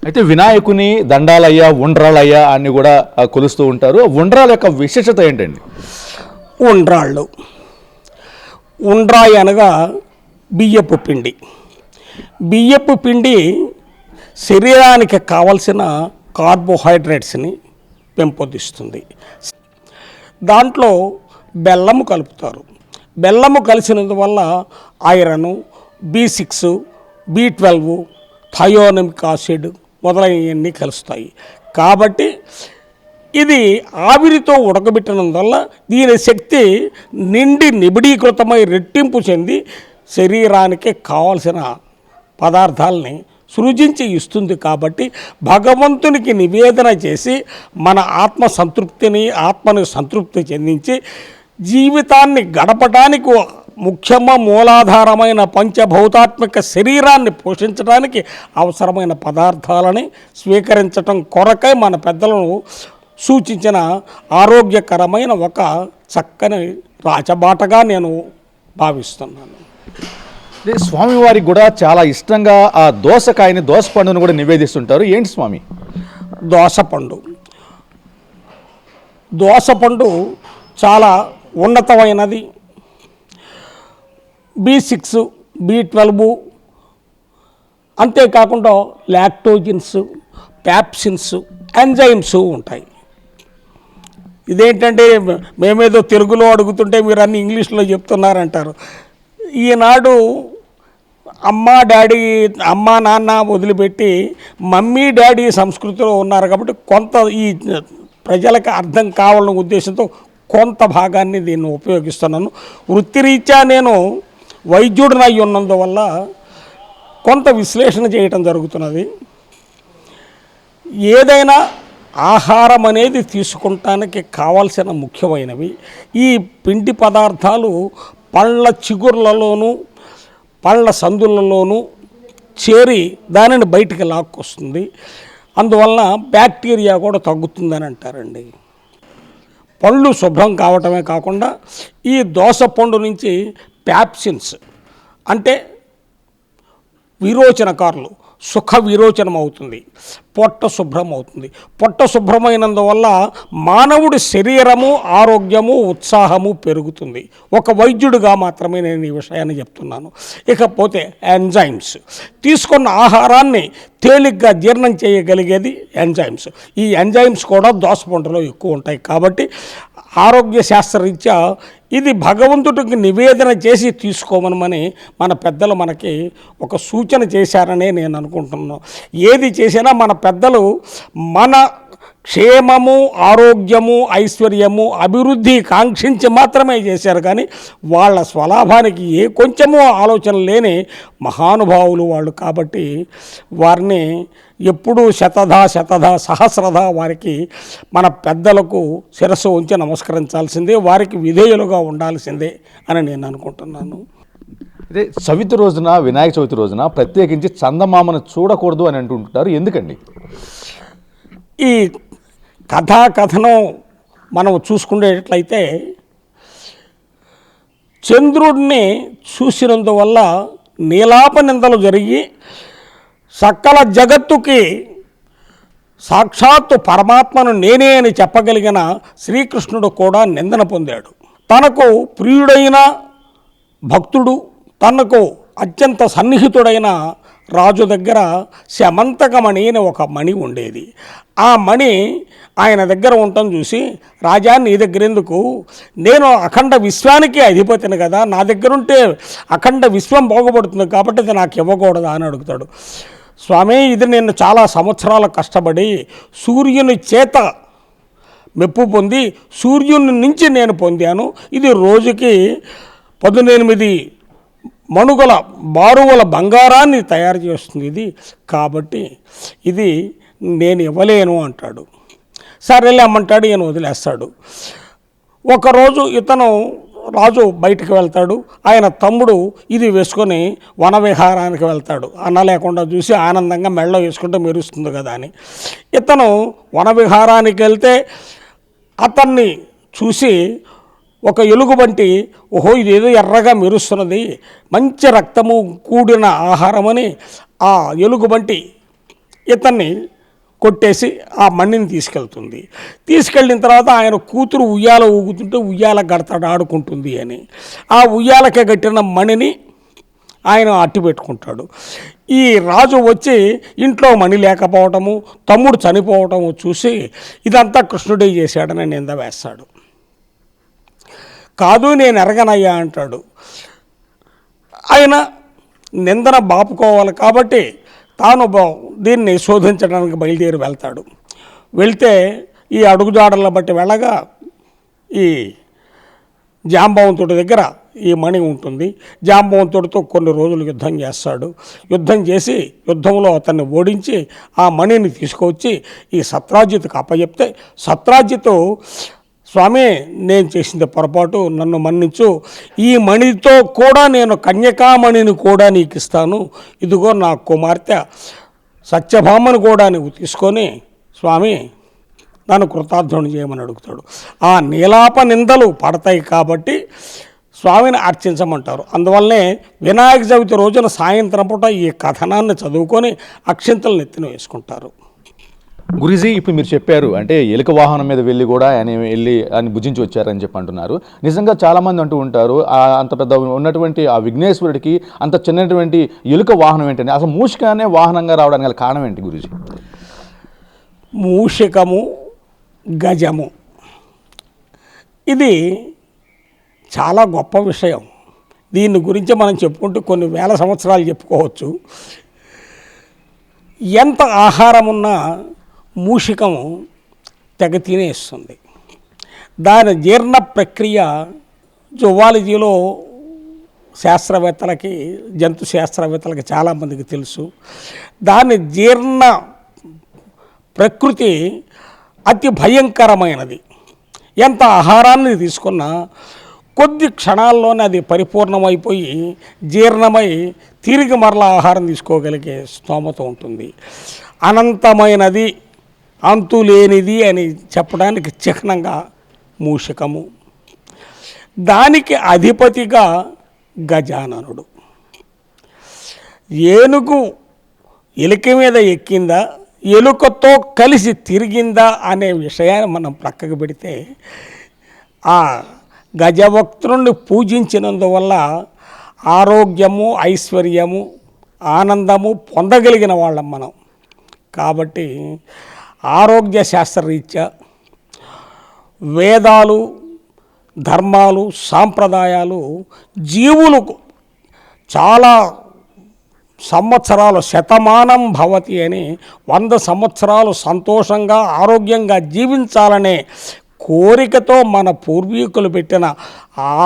అయితే వినాయకుని దండాలయ్య ఉండ్రాలయ్య అని కూడా కొలుస్తూ ఉంటారు. ఉండ్రాల యొక్క విశేషత ఏంటండి? ఉండ్రాళ్ళు ఉండ్రాయి అనగా బియ్యపు పిండి. బియ్యపు పిండి శరీరానికి కావలసిన కార్బోహైడ్రేట్స్ని పెంపొందిస్తుంది. దాంట్లో బెల్లము కలుపుతారు. బెల్లము కలిసినందువల్ల ఐరను, B6, B12, థయోనిమిక్ యాసిడ్ మొదలైనవన్నీ కలుస్తాయి. కాబట్టి ఇది ఆవిరితో ఉడకబెట్టినందువల్ల దీని శక్తి నిండి నిబిడీకృతమై రెట్టింపు చెంది శరీరానికి కావలసిన పదార్థాలని సృజించి ఇస్తుంది. కాబట్టి భగవంతునికి నివేదన చేసి మన ఆత్మ సంతృప్తిని ఆత్మను సంతృప్తి చెందించి జీవితాన్ని గడపడానికి మూలాధారమైన పంచభౌతాత్మిక శరీరాన్ని పోషించడానికి అవసరమైన పదార్థాలని స్వీకరించటం కొరకై మన పెద్దలను సూచించిన ఆరోగ్యకరమైన ఒక చక్కని రాచబాటగా నేను భావిస్తున్నాను. స్వామివారికి కూడా చాలా ఇష్టంగా ఆ దోసకాయని, దోస పండును కూడా నివేదిస్తుంటారు. ఏంటి స్వామి? దోసపండు. దోసపండు చాలా ఉన్నతమైనది. B6, B12, అంతేకాకుండా లాక్టోజిన్స్, ప్యాప్సిన్స్, ఎంజైమ్స్ ఉంటాయి. ఇదేంటంటే మేమేదో తెలుగులో అడుగుతుంటే మీరు అన్ని ఇంగ్లీష్లో చెప్తున్నారంటారు. ఈనాడు అమ్మ నాన్న వదిలిపెట్టి మమ్మీ డాడీ సంస్కృతిలో ఉన్నారు. కాబట్టి కొంత ఈ ప్రజలకు అర్థం కావాలనే ఉద్దేశంతో కొంత భాగాన్ని దీన్ని ఉపయోగిస్తున్నాను. వృత్తిరీత్యా నేను వైద్యుడినై ఉన్నందువల్ల కొంత విశ్లేషణ చేయటం జరుగుతున్నది. ఏదైనా ఆహారం అనేది తీసుకుంటానికి కావాల్సిన ముఖ్యమైనవి ఈ పిండి పదార్థాలు పళ్ళ చిగుర్లలోనూ పళ్ళ సందులలోనూ చేరి దానిని బయటికి లాక్కొస్తుంది. అందువలన బ్యాక్టీరియా కూడా తగ్గుతుందని అంటారండి. పళ్ళు శుభ్రం కావటమే కాకుండా ఈ దోస పండు నుంచి ప్యాప్సిన్స్ అంటే విరోచనకారులు సుఖ విరోచనం అవుతుంది, పొట్ట శుభ్రం అవుతుంది. పొట్ట శుభ్రమైనందువల్ల మానవుడి శరీరము, ఆరోగ్యము, ఉత్సాహము పెరుగుతుంది. ఒక వైద్యుడిగా మాత్రమే నేను ఈ విషయాన్ని చెప్తున్నాను. ఇకపోతే ఎంజైమ్స్, తీసుకున్న ఆహారాన్ని తేలిగ్గా జీర్ణం చేయగలిగేది ఎంజైమ్స్. ఈ ఎంజైమ్స్ కూడా దోసపండులో ఎక్కువ ఉంటాయి. కాబట్టి ఆరోగ్య శాస్త్రరీత్యా ఇది భగవంతుడికి నివేదన చేసి తీసుకోమనమని మన పెద్దలు మనకి ఒక సూచన చేశారనే నేను అనుకుంటున్నాను. ఏది చేసినా మన పెద్దలు మన క్షేమము, ఆరోగ్యము, ఐశ్వర్యము, అభివృద్ధి కాంక్షించి మాత్రమే చేశారు. కానీ వాళ్ళ స్వలాభానికి ఏ కొంచెమో ఆలోచన లేని మహానుభావులు వాళ్ళు. కాబట్టి వారిని ఎప్పుడూ శతధా సహస్రధా వారికి మన పెద్దలకు శిరస్సు ఉంచి నమస్కరించాల్సిందే, వారికి విధేయులుగా ఉండాల్సిందే అని నేను అనుకుంటున్నాను. అదే చవితి రోజున, వినాయక చవితి రోజున ప్రత్యేకించి చందమామను చూడకూడదు అని అంటుంటారు. ఎందుకండి? ఈ కథనం మనం చూసుకునేట్లయితే చంద్రుడిని చూసినందువల్ల నీలాప నిందలు జరిగి సకల జగత్తుకి సాక్షాత్తు పరమాత్మను నేనే అని చెప్పగలిగిన శ్రీకృష్ణుడు కూడా నిందన పొందాడు. తనకు ప్రియుడైన భక్తుడు, తనకు అత్యంత సన్నిహితుడైన రాజు దగ్గర శమంతకమణి అని ఒక మణి ఉండేది. ఆ మణి ఆయన దగ్గర ఉండటం చూసి, రాజా నీ దగ్గర ఎందుకు, నేను అఖండ విశ్వానికి అధిపతిని కదా, నా దగ్గర ఉంటే అఖండ విశ్వం బాగుపడుతుంది కాబట్టి అది నాకు ఇవ్వకూడదా అని అడుగుతాడు. స్వామి, ఇది నేను చాలా సంవత్సరాల కష్టపడి సూర్యుని చేత మెప్పు పొంది సూర్యుని నుంచి నేను పొందాను. ఇది రోజుకి 18 మణుగల బారువల బంగారాన్ని తయారు చేస్తుంది ఇది, కాబట్టి ఇది నేను ఇవ్వలేను అంటాడు. సరేలే అమ్మంటాడు, ఈయన వదిలేస్తాడు. ఒకరోజు ఇతను రాజు బయటికి వెళ్తాడు. ఆయన తమ్ముడు ఇది వేసుకొని వనవిహారానికి వెళ్తాడు. అన్న లేకుండా చూసి ఆనందంగా మెళ్ళ వేసుకుంటే మెరుస్తుంది కదా అని. ఇతను వనవిహారానికి వెళ్తే అతన్ని చూసి ఒక ఎలుగుబంటి, ఓహో ఇదేదో ఎర్రగా మెరుస్తున్నది, మంచి రక్తము కూడిన ఆహారమని ఆ ఎలుగుబంటి ఇతన్ని కొట్టేసి ఆ మణిని తీసుకెళ్ళిన తర్వాత ఆయన కూతురు ఉయ్యాల ఊగుతుంటే ఉయ్యాల గడతాడు ఆడుకుంటుంది అని ఆ ఉయ్యాలకే కట్టిన మణిని ఆయన అట్టి పెట్టుకుంటాడు. ఈ రాజు వచ్చి ఇంట్లో మణి లేకపోవటము, తమ్ముడు చనిపోవటము చూసి ఇదంతా కృష్ణుడే చేశాడని నింద వేస్తాడు. కాదు నేను ఎరగనయ్యా అంటాడు. ఆయన నిందన బాపుకోవాలి కాబట్టి తాను దీన్ని శోధించడానికి బయలుదేరి వెళ్తే ఈ అడుగుజాడలను బట్టి వెళ్ళగా ఈ జాంబవంతుడి దగ్గర ఈ మణి ఉంటుంది. జాంబవంతుడితో కొన్ని రోజులు యుద్ధం చేస్తాడు. యుద్ధంలో అతన్ని ఓడించి ఆ మణిని తీసుకొచ్చి ఈ సత్రాజిత్తుకు అప్పచెప్తే సత్రాజిత్తు, స్వామి నేను చేసింది పొరపాటు, నన్ను మన్నించు, ఈ మణితో కూడా నేను కన్యకామణిని కూడా నీకు ఇస్తాను, ఇదిగో నా కుమార్తె సత్యభామను కూడా నువ్వు తీసుకొని స్వామి నన్ను కృతార్థుని చేయమని అడుగుతాడు. ఆ నీలాప నిందలు పడతాయి కాబట్టి స్వామిని అర్చించమంటారు. అందువల్లనే వినాయక చవితి రోజున సాయంత్రం పూట ఈ కథనాన్ని చదువుకొని అక్షింతలు నెత్తిన వేసుకుంటారు. గురూజీ, ఇప్పుడు మీరు చెప్పారు అంటే ఎలుక వాహనం మీద వెళ్ళి కూడా ఆయన భుజించి వచ్చారని చెప్పి అంటున్నారు. నిజంగా చాలామంది అంటూ ఉంటారు అంత పెద్ద ఉన్నటువంటి ఆ విఘ్నేశ్వరుడికి అంత చిన్నటువంటి ఎలుక వాహనం ఏంటంటే అసలు మూషికానే వాహనంగా రావడానికి గల కారణం ఏంటి గురూజీ? మూషికము, గజము ఇది చాలా గొప్ప విషయం. దీని గురించి మనం చెప్పుకుంటూ కొన్ని వేల సంవత్సరాలు చెప్పుకోవచ్చు. ఎంత ఆహారం ఉన్నా మూషికము తెగ తినేస్తుంది. దాని జీర్ణ ప్రక్రియ జువాలజీలో శాస్త్రవేత్తలకి, జంతు శాస్త్రవేత్తలకి చాలామందికి తెలుసు. దాని జీర్ణ ప్రకృతి అతి భయంకరమైనది. ఎంత ఆహారాన్ని తీసుకున్నా కొద్ది క్షణాల్లోనే అది పరిపూర్ణమైపోయి జీర్ణమై తిరిగి మరలా ఆహారం తీసుకోగలిగే స్తోమత ఉంటుంది. అనంతమైనది, అంతులేనిది అని చెప్పడానికి చిహ్నంగా మూషికము. దానికి అధిపతిగా గజాననుడు. ఏనుగు ఎలుక మీద ఎక్కిందా, ఎలుకతో కలిసి తిరిగిందా అనే విషయాన్ని మనం ప్రక్కకు పెడితే ఆ గజభక్తుని పూజించినందువల్ల ఆరోగ్యము, ఐశ్వర్యము, ఆనందము పొందగలిగిన వాళ్ళం మనం. కాబట్టి ఆరోగ్య శాస్త్రరీత్యా వేదాలు, ధర్మాలు, సాంప్రదాయాలు జీవులకు చాలా సంవత్సరాలు, శతమానం భవతి అని 100 సంవత్సరాలు సంతోషంగా ఆరోగ్యంగా జీవించాలనే కోరికతో మన పూర్వీకులు పెట్టిన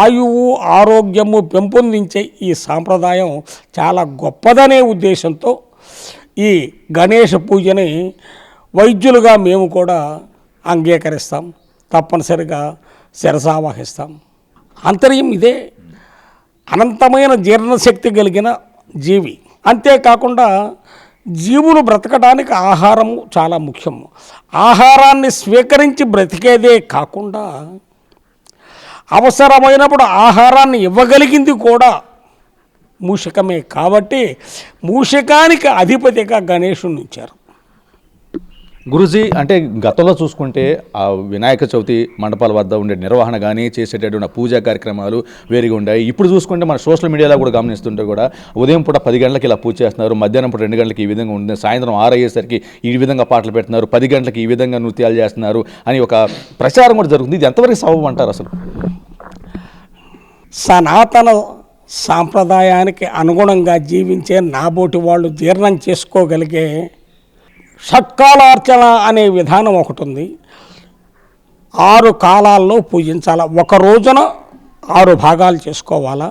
ఆయువు, ఆరోగ్యము పెంపొందించే ఈ సాంప్రదాయం చాలా గొప్పదనే ఉద్దేశంతో ఈ గణేష పూజని వైద్యులుగా మేము కూడా అంగీకరిస్తాం, తప్పనిసరిగా శిరసావహిస్తాం. అంతర్యం ఇదే. అనంతమైన జీర్ణశక్తి కలిగిన జీవి. అంతేకాకుండా జీవులు బ్రతకడానికి ఆహారము చాలా ముఖ్యం. ఆహారాన్ని స్వీకరించి బ్రతికేదే కాకుండా అవసరమైనప్పుడు ఆహారాన్ని ఇవ్వగలిగింది కూడా మూషికమే. కాబట్టి మూషికానికి అధిపతిగా గణేశుని ఉంచారు. గురూజీ, అంటే గతంలో చూసుకుంటే ఆ వినాయక చవితి మండపాల వద్ద ఉండే నిర్వహణ కానీ చేసేటటువంటి పూజా కార్యక్రమాలు వేరుగా ఉన్నాయి. ఇప్పుడు చూసుకుంటే మన సోషల్ మీడియాలో కూడా గమనిస్తుంటే కూడా ఉదయం పూట 10 గంటలకి ఇలా పూజ చేస్తున్నారు, మధ్యాహ్నం పూట 2 గంటలకి ఈ విధంగా ఉంటుంది, సాయంత్రం 6 అయ్యేసరికి ఈ విధంగా పాటలు పెడుతున్నారు, 10 గంటలకి ఈ విధంగా నృత్యాలు చేస్తున్నారు అని ఒక ప్రచారం కూడా జరుగుతుంది. ఇది ఎంతవరకు సబబు అంటారు? అసలు సనాతన సాంప్రదాయానికి అనుగుణంగా జీవించే నాబోటి వాళ్ళు జీర్ణం చేసుకోగలిగే షట్కాలార్చన అనే విధానం ఒకటి ఉంది. 6 కాలాల్లో పూజించాలి. ఒక రోజున 6 భాగాలు చేసుకోవాలా.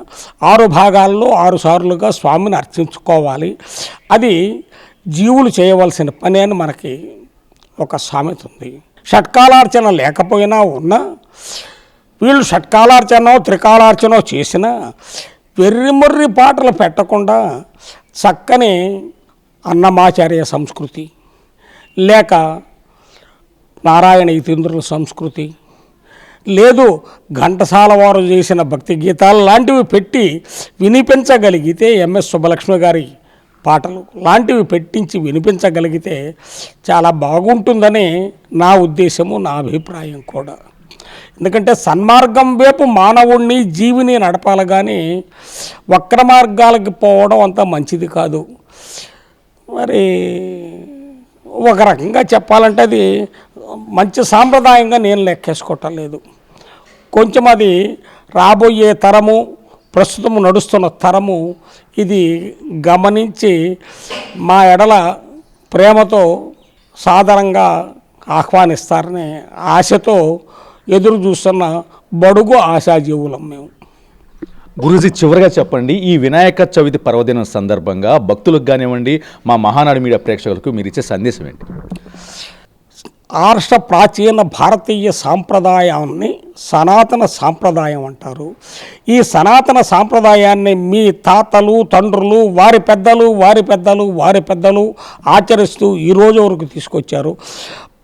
6 భాగాల్లో 6 సార్లుగా స్వామిని అర్చించుకోవాలి. అది జీవులు చేయవలసిన పని అని మనకి ఒక సామెత ఉంది. షట్కాలార్చన లేకపోయినా ఉన్నా వీళ్ళు షట్కాలార్చనో త్రికాలార్చనో చేసినా వెర్రిమొర్రి పాటలు పెట్టకుండా చక్కని అన్నమాచార్య సంస్కృతి, లేక నారాయణ యతీంద్రుల సంస్కృతి, లేదు ఘంటసాల వారు చేసిన భక్తి గీతాలు లాంటివి పెట్టి వినిపించగలిగితే ఎంఎస్ సుబ్బలక్ష్మి గారి పాటలు లాంటివి పెట్టించి వినిపించగలిగితే చాలా బాగుంటుందని నా ఉద్దేశము, నా అభిప్రాయం కూడా. ఎందుకంటే సన్మార్గం వైపు మానవుణ్ణి, జీవిని నడపాలి కానీ వక్ర మార్గాలకి పోవడం అంత మంచిది కాదు. మరి ఒక రకంగా చెప్పాలంటే అది మంచి సాంప్రదాయంగా నేను లెక్కేసుకోవటం లేదు. కొంచెం అది రాబోయే తరము, ప్రస్తుతం నడుస్తున్న తరము ఇది గమనించి మా ఎడల ప్రేమతో సాదరంగా ఆహ్వానిస్తారని ఆశతో ఎదురు చూస్తున్న బడుగు ఆశాజీవులం మేము. గురూజీ, చివరిగా చెప్పండి, ఈ వినాయక చవితి పర్వదినం సందర్భంగా భక్తులకు కానివ్వండి, మా మహానాడు మీడియా ప్రేక్షకులకు మీరు ఇచ్చే సందేశం ఏంటి? ఆర్ష ప్రాచీన భారతీయ సాంప్రదాయాన్ని సనాతన సాంప్రదాయం అంటారు. ఈ సనాతన సాంప్రదాయాన్ని మీ తాతలు, తండ్రులు, వారి పెద్దలు ఆచరిస్తూ ఈరోజు వరకు తీసుకొచ్చారు.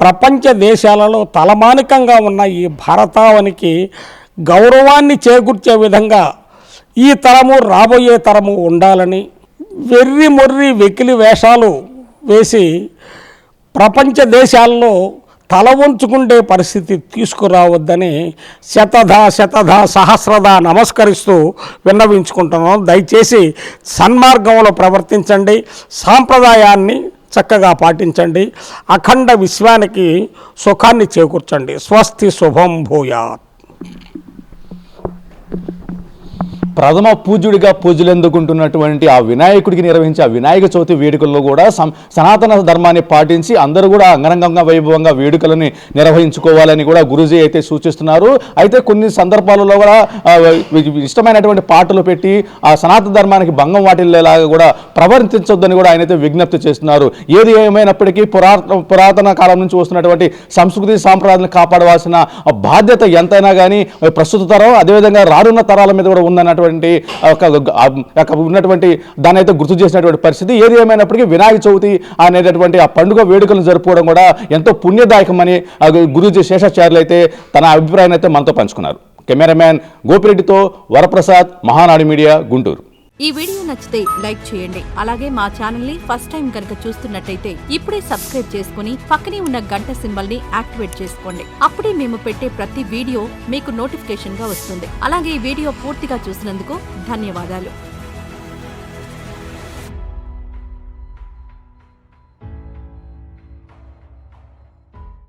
ప్రపంచ దేశాలలో తలమానికంగా ఉన్న ఈ భారతావనికి గౌరవాన్ని చేకూర్చే విధంగా ఈ తరము, రాబోయే తరము ఉండాలని వెకిలి వేషాలు వేసి ప్రపంచ దేశాల్లో తల వంచుకుండే పరిస్థితి తీసుకురావద్దని శతధ సహస్రధ నమస్కరిస్తూ విన్నవించుకుంటున్నాం. దయచేసి సన్మార్గంలో ప్రవర్తించండి, సాంప్రదాయాన్ని చక్కగా పాటించండి, అఖండ విశ్వానికి సుఖాన్ని చేకూర్చండి. స్వస్తి శుభం భూయాత్. ప్రథమ పూజ్యుడిగా పూజలు అందుకుంటున్నటువంటి ఆ వినాయకుడికి నిర్వహించే ఆ వినాయక చవితి వేడుకల్లో కూడా సనాతన ధర్మాన్ని పాటించి అందరూ కూడా అంగరంగంగా వైభవంగా వేడుకలని నిర్వహించుకోవాలని కూడా గురూజీ అయితే సూచిస్తున్నారు. అయితే కొన్ని సందర్భాలలో కూడా ఇష్టమైనటువంటి పాటలు పెట్టి ఆ సనాతన ధర్మానికి భంగం వాటిల్లేలాగా కూడా ప్రవర్తించొద్దని కూడా ఆయన అయితే విజ్ఞప్తి చేస్తున్నారు. ఏది ఏమైనప్పటికీ పురాతన కాలం నుంచి వస్తున్నటువంటి సంస్కృతి సాంప్రదాయాలను కాపాడవలసిన బాధ్యత ఎంతైనా కానీ ప్రస్తుత తరం, అదేవిధంగా రానున్న తరాల మీద కూడా ఉందన్నటువంటి ఉన్నటువంటి దాన్ని అయితే గుర్తు చేసినటువంటి పరిస్థితి. ఏది ఏమైనప్పటికీ వినాయక చవితి అనేటటువంటి ఆ పండుగ వేడుకలను జరుపుకోవడం కూడా ఎంతో పుణ్యదాయకమని గురూజీ శేషాచార్యులు అయితే తన అభిప్రాయాన్ని అయితే మనతో పంచుకున్నారు. కెమెరామ్యాన్ గోపిరెడ్డితో వరప్రసాద్, మహానాడు మీడియా, గుంటూరు. ఈ వీడియో నచ్చితే లైక్ చేయండి. అలాగే మా ఛానల్ ని ఫస్ట్ టైం కనుక చూస్తున్నట్టయితే ఇప్పుడే సబ్స్క్రైబ్ చేసుకుని పక్కనే ఉన్న గంట సింబల్ ని యాక్టివేట్ చేసుకోండి. అప్పుడే మేము పెట్టే ప్రతి వీడియో మీకు నోటిఫికేషన్ గా వస్తుంది. అలాగే ఈ వీడియో పూర్తిగా చూసినందుకు ధన్యవాదాలు.